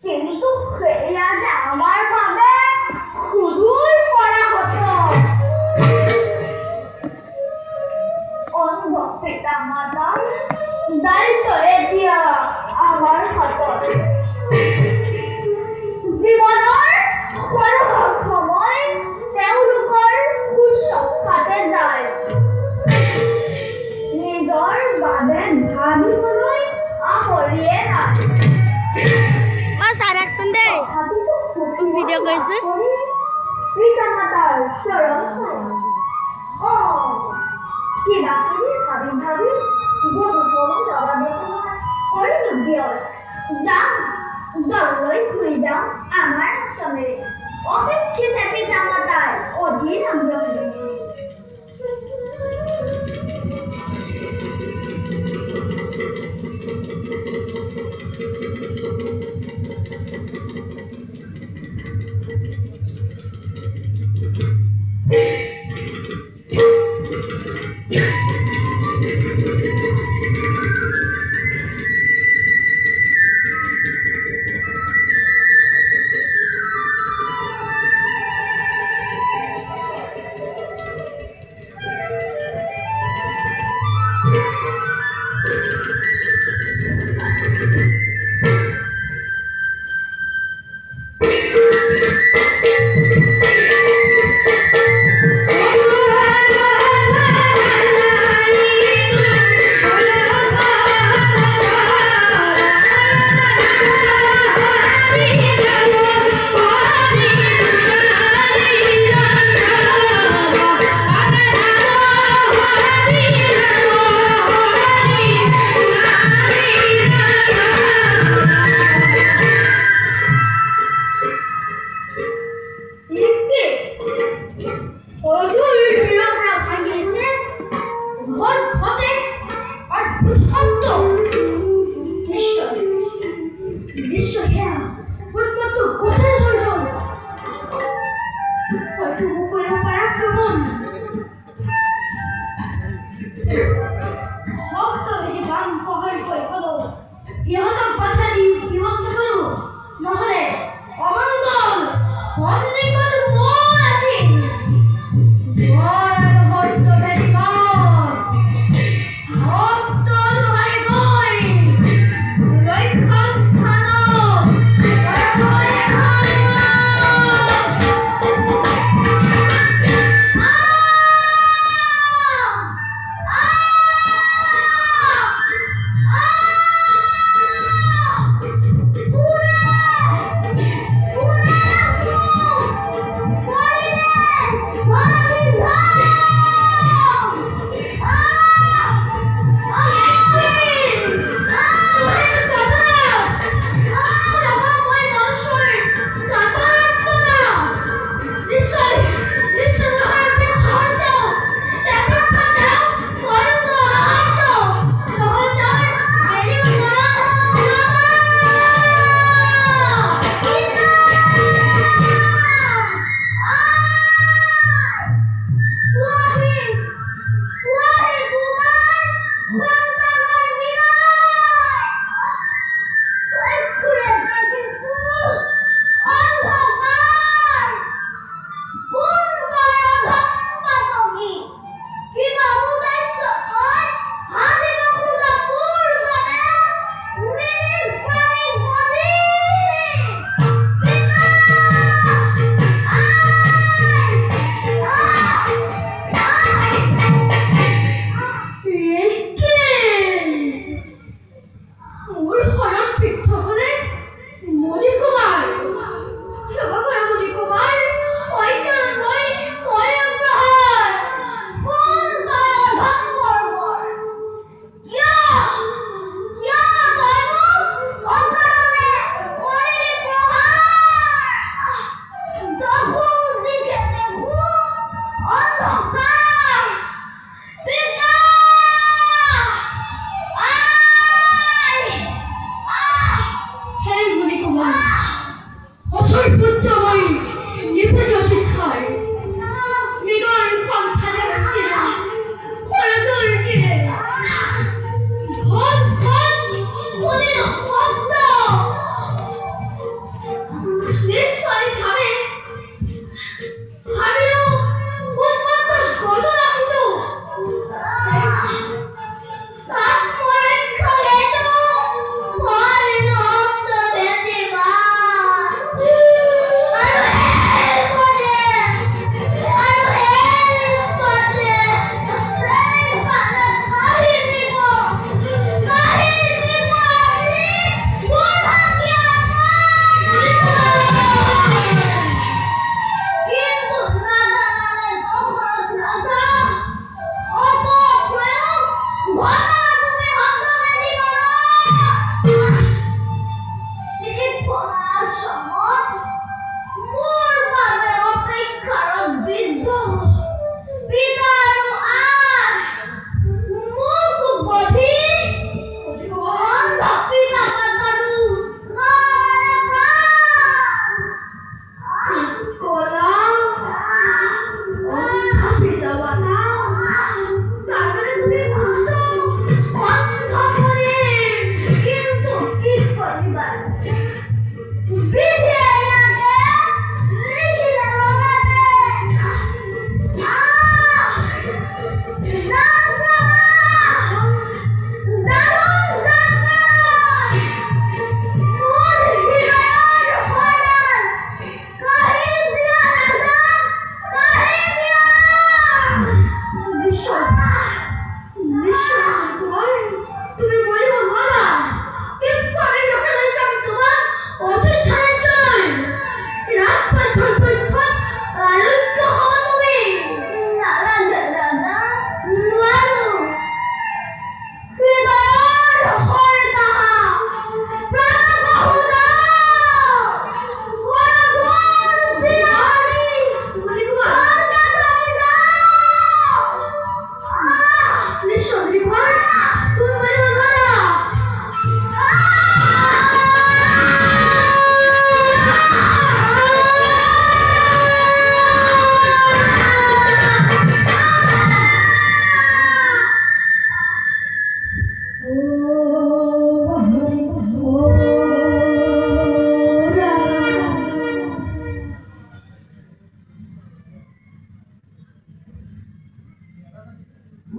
কিন্তু সেই আজ আমার ভাবে খুদুর পড়া হতো। অন্ধ পিতা মাতার দায়িত্ব এতিয়া আমার হাতত। জীৱনৰ সৰহ সময় তেওঁলোকৰ সুৰক্ষাতে যায়। নিজৰ বাদে ভাবিবলৈ আহৰিয়ে নাই। ভিডিও কৰিছে পিতা মাতাৰ চৰণ কিবা কিবি ভাবি ভাবি গধূলি দবা ব্যৱহাৰ কৰিলো ব্যয়। যাম জললৈ ঘূৰি যাওঁ আমাৰ আশ্ৰমেৰে। অপেক্ষিছে পিতা মাতাৰ অধীৰ আগ্ৰহেৰে।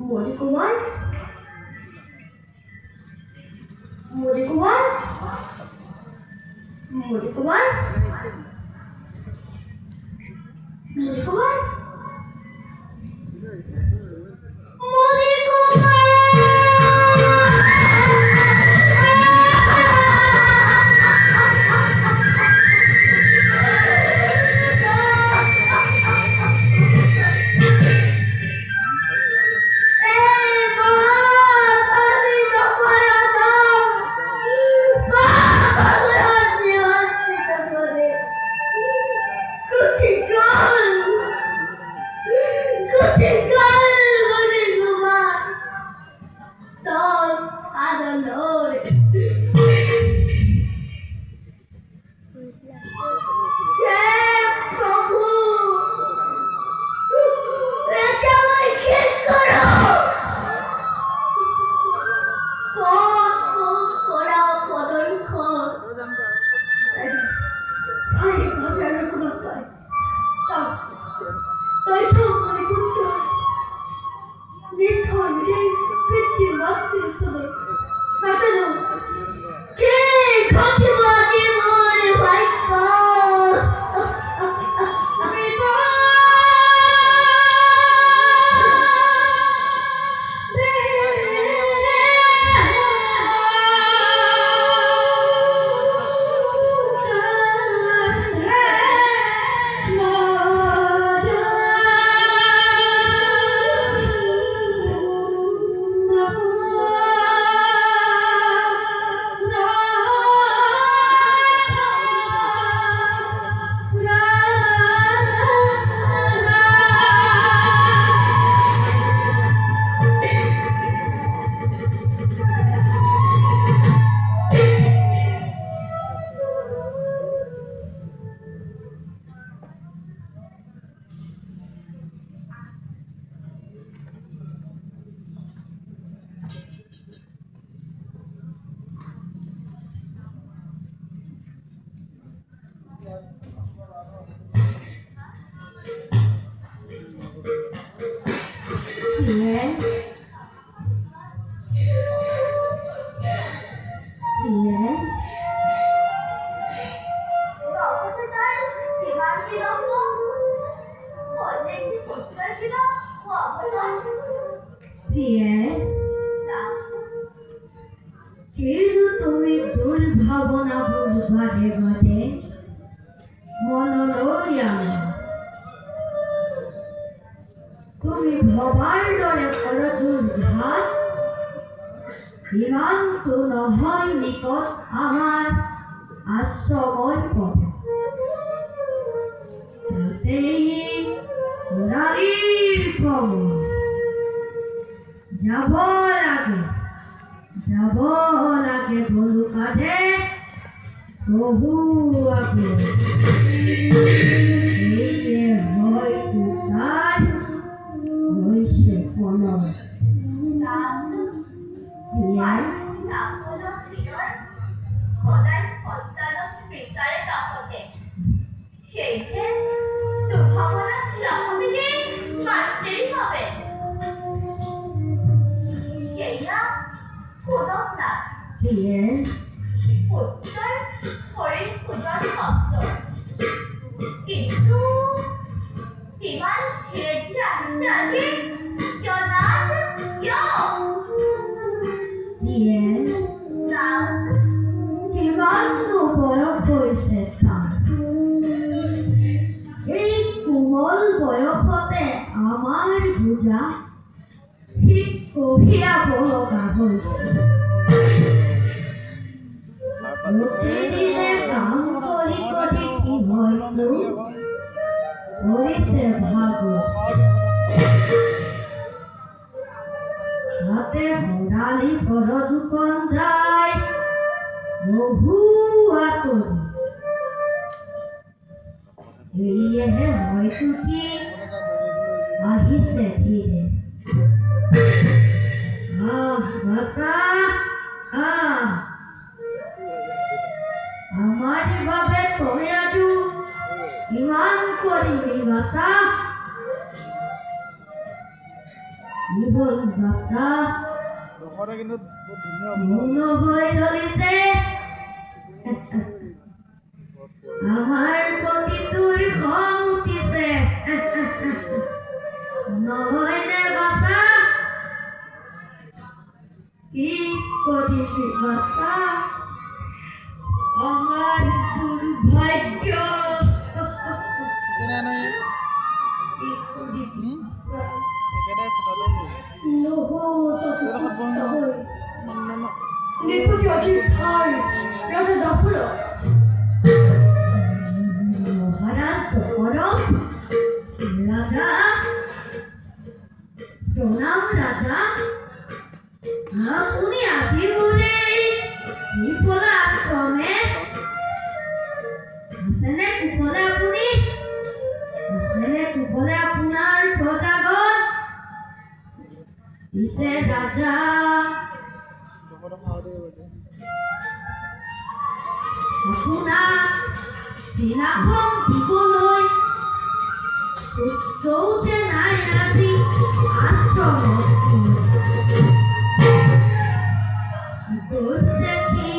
মণিকুমার মণিকুমার মণিকুমার মণিকুমার তুমি দুর্ভাবনা বুঝবারে বাদে মনোরিয়া তুমি ভবার ডরে করজুর ঘাত বিমান্তু নহয় নিকট আমার আশ্রময় পথ তাতেই নারীর খবর যাব লাগে গরু কাঁধে প্রভু আগে হয়তো তার হয়েছে কোনো বয়সতে আমাৰ ভুজা ঠিক কঢ়িয়াব লগা হৈছে প্ৰতিদিনে কাম কৰি কি হয়তো কৰিছে ভাগৰ হাতে ভৰালি ঘৰ দুখন যায় বহু আঁতৰি এৰিয়েহে হয়তো কি আহিছে ধীৰে বাছা বাসা কি বল বাসা লোকৰে কিন্তু বহুত ধুনীয়া মৌন হৈ ধৰিছে আমাৰ প্ৰতি তোৰ খং উঠিছে নহয়নে বাসা কি কৰিবি বাসা আমার দুর্ভাগ্য কেনে নাই একেটা ফটো লোহো এরকম বন্ধ নিখুঁত অজিত ভাই রাজা দখল মহারাজ দখল রাজা প্রণাম রাজা আপনি আজি বলে শ্রীফলা আশ্রমে আছেনে কুশলে আপুনি আছেনে কুশলে আপোনাৰ প্ৰজাগণ পিছে ৰাজা লোকৰে খাওঁতে আপোনাক দিনাখন দিবলৈ পুত্ৰও যে নাই আজি আশ্ৰমত গৈছে কি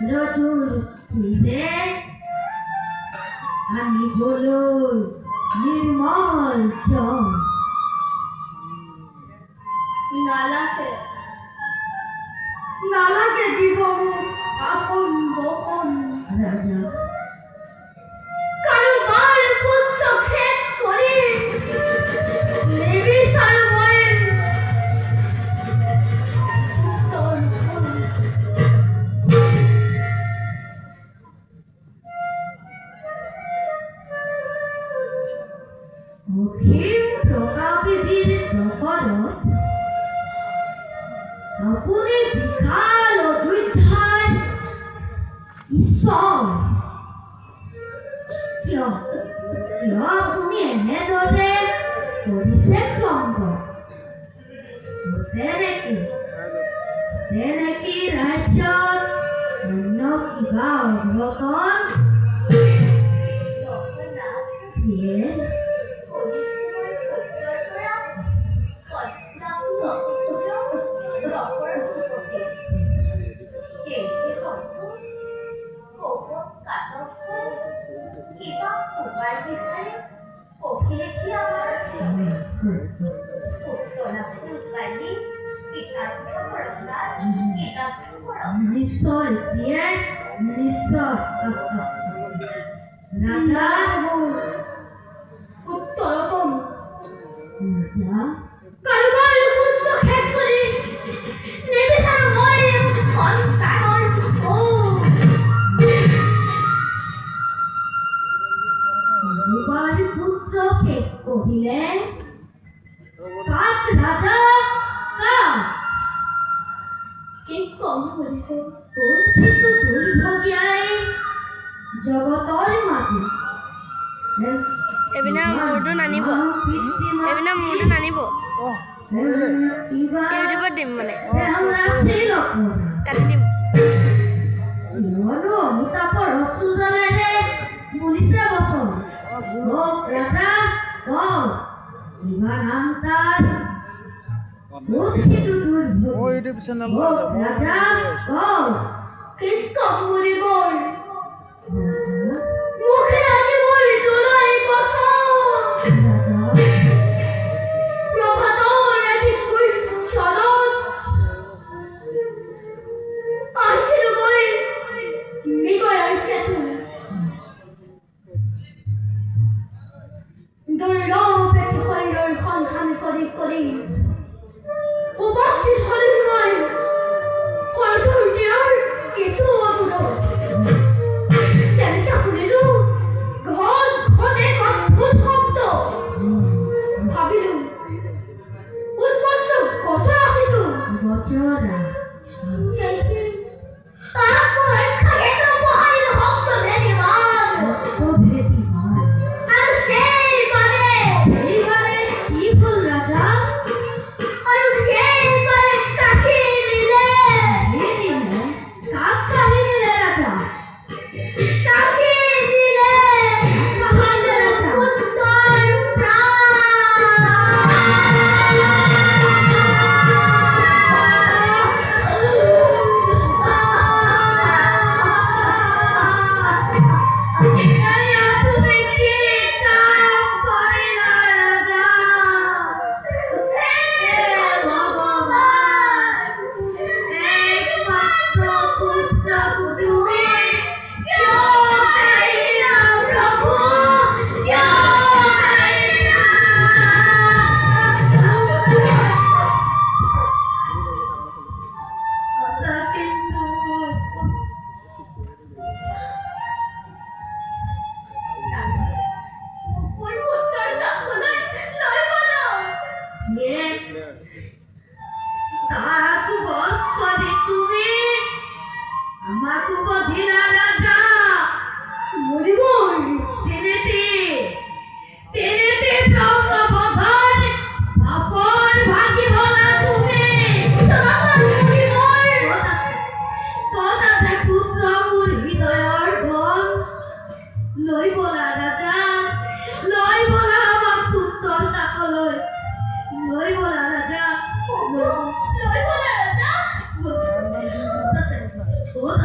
ৰজুৰ দিলে আনিবলৈ নিৰ্মল জল নালাগে দিব আপন বকন ৰাজা কাৰোবাৰ পুত্ৰ শেষ কৰি নিবিচাৰো মই অসীম প্ৰতাপীৰ দশৰত আপুনি বিশাল অযোধ্যাৰ ঈশ্বৰ কিয় আপুনি এনেদৰে কৰিছে ক্লংগ তেনেকি ৰাজ্যত অন্য কিবা অঘটন দিয়ে নিশ্চয় দিয়ে নিশ্চয় ৰাজা উত্তৰতম ৰাজা কাৰোবাৰ পুত্ৰ শেষ কৰি নিবিচাৰো মই সন্তানৰ কাৰোবাৰ পুত্ৰ শেষ কৰিলে কাক ৰাজা কাক কি কম কৰিছে কোনটো দুৰ্ভগীয়াই জগতৰ মাজে এবিনা মোৰটো নানিব ইউটিউবত দিম মানে কাটি দিম অনুতাপৰ অশ্ৰুজনেৰে বুলিছে বচন কওক ৰাজা কওক কিবা নাম তাৰ কোনটো মোৰ দুৰ্ভগী ইউটিউব চেনেল ৰাজা কওক কি কম কৰিব মুখে ৰাখিবই তোলাই কচম প্ৰভাতৰ ৰাতিপুৱাই চলত আহিছিলোঁ মই মৃগৰ আহিছেতো দুৰ্লভ এটি শৰীৰৰ সন্ধান কৰি উপস্থিত হলোঁ মই সৰধূৰ্য্যৰ কিছু অদূৰত চেষ্টা কৰিলোঁ ঘন ঘন এক অদ্ভুত শব্দ ভাবিলোঁ উৎকৰ্ষ গছৰ আছিলোঁ তাক ৰক্ষা কেন্দ্ৰ বহাইলোঁ শব্দ ভেদি মাল আৰু সেইবাৰে কি হ'ল ৰাজা আৰু সেইবাৰে চাকি দিলে কাক কাহি দিলে ৰাজা চাকি দিলে মহাৰাজ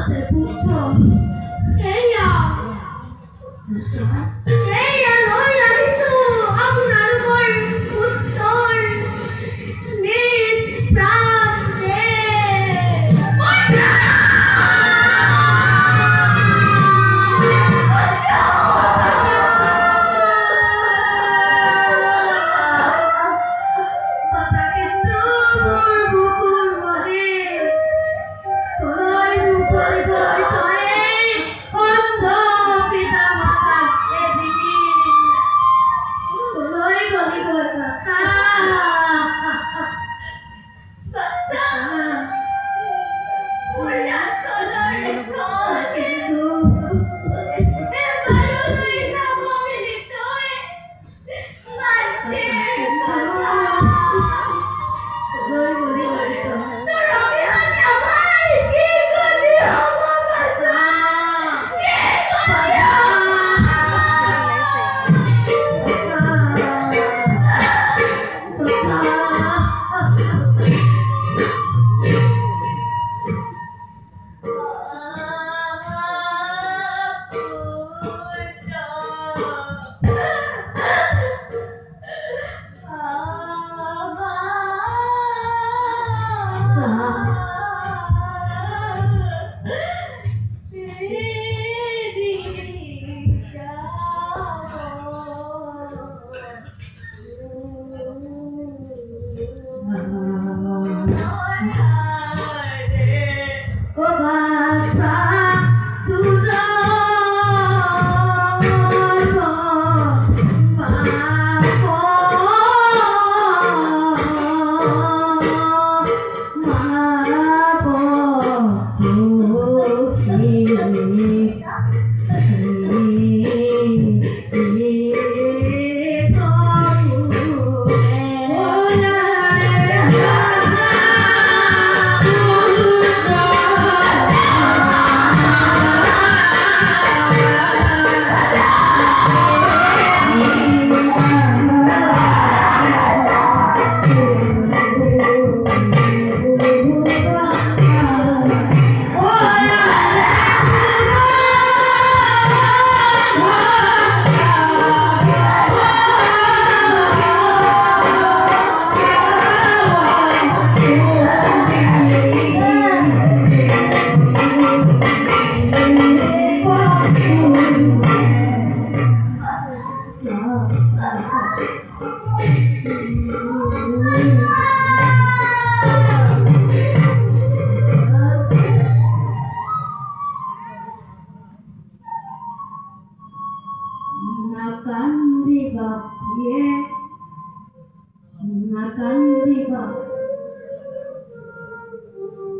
সে পুত্র এয়া এয়া নয় আনিছো আপোনালোকৰ উত্তৰ নিজ প্ৰাপ্তে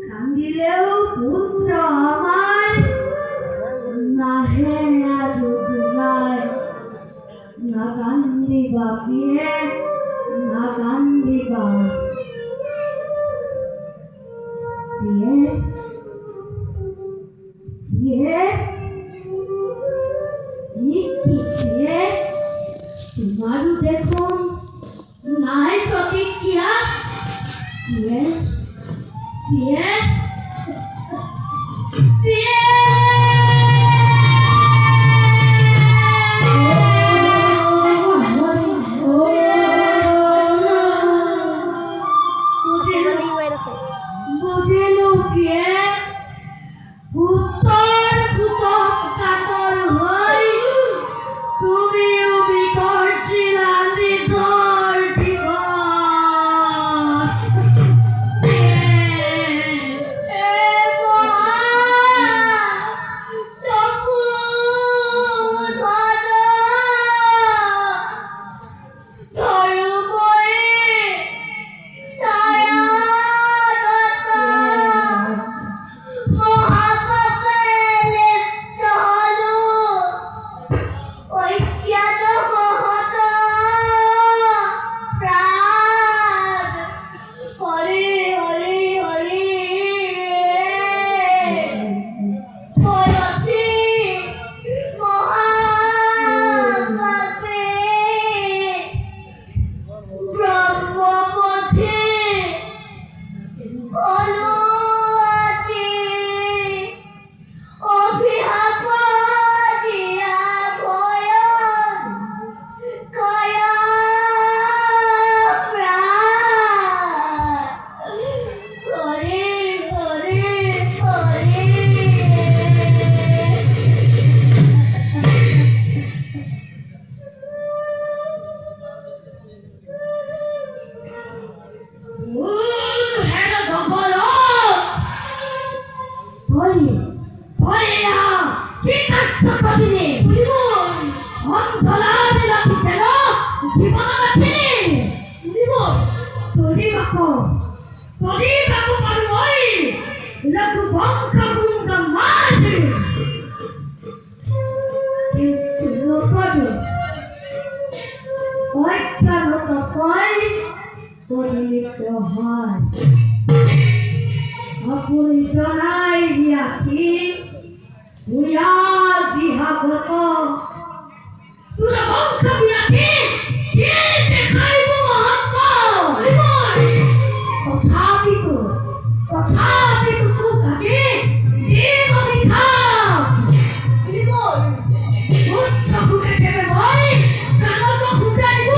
কান্দিলেও পুত্র আমার নাহে না দুলায় না কান্দিবা প্রিয়ে না কান্দিবা প্রিয়ে প্রিয়ে কি প্রিয়ে তোমারও দেখুন নাই প্রতিক্রিয়া প্রিয়ে প্রিয়ে প্রিয়ে বুঝিলো প্রিয়ে উত্তর ভূতক কাতর হই তুমিও বিতর্জিলা নির্ঝর জীবন বংশভঙ্গ মারে কিন্তু নকরে অজ্ঞানত কয় পরিণত হয় অপরিজনাই রাখি ভূয়া বিহাগত তোরা বংশ বিরাখি কে দেখাইব মহত্ব তথাপি তো কাজে দেব বিধান পুত্র খুঁজে দেবে বই কাগজ খুঁজাইব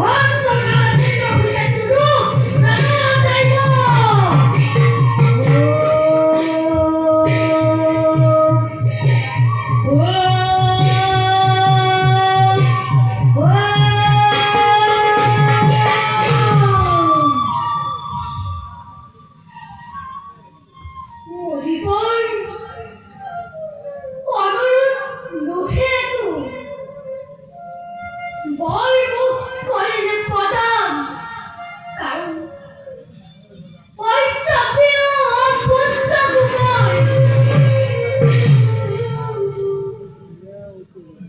অন্তকালে খুঁজে তুলু কাগজ যাইব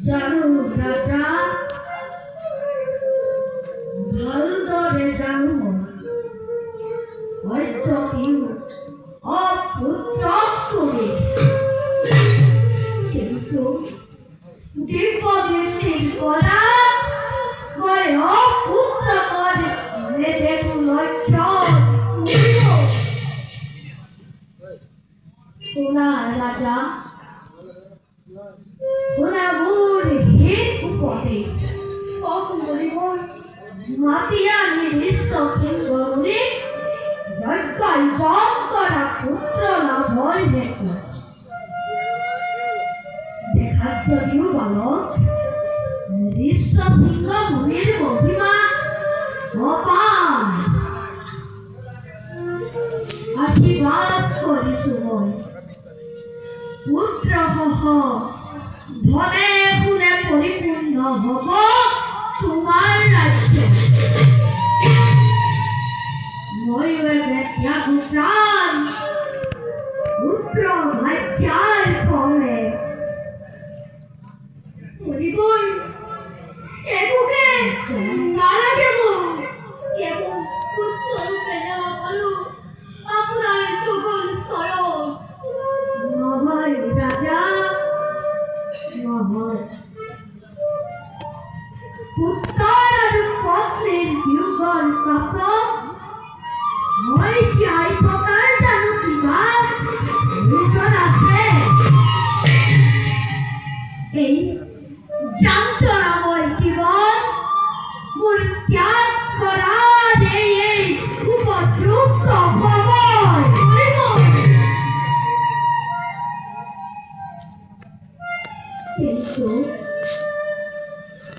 জানো রাজা ভালদরে জানো হয়তো কেউ অপুত্র তুমি কিন্তু বিপদের করা করে অপুত্র করে দেখু লক্ষ্য সোনা রাজা সোনাবুর হিত পথে কখন বলিব মাতিয়া নির্দিষ্ট সিংহগুলি যজ্ঞায় জপ করা পুত্র লাভর হেতু দেখার যদিও বালক নির্দিষ্ট সিংহভূমির মহিমা অপার আশীর্বাদ করিছো মই পুত্র সহ ধনে গুণে পরিপূর্ণ হব তোমার রাজ্য মই ত্যাগ প্রাণ পুত্র ভাগ্যার ফলে পরিবল এগুকে নারা দেব এবং পুত্র রূপে নেওয়া বলো আপনার সকল সরল মহায় রাজা মহায় পুত্র আর পত্রের যুগল কসম মই চাই থকাৰ জানো কিবা দুজন আছে এই যন্ত্রণাময় জীবন মোৰ ত্যাগ কৰাৰ এই উপযুক্ত সময় কিন্তু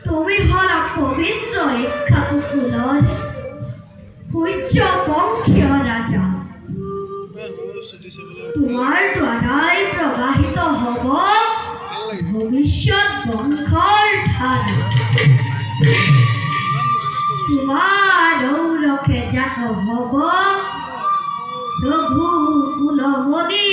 তুমি হলা পবিত্র ইক্ষাকুকুলৰ সূৰ্য বংশীয় ৰাজা তোমাৰ দ্বাৰাই প্ৰবাহিত হব ভবিষ্যৎ বংশৰ ধাৰা তোমাৰ ঔৰসে জাত হব ৰঘু কুলমণি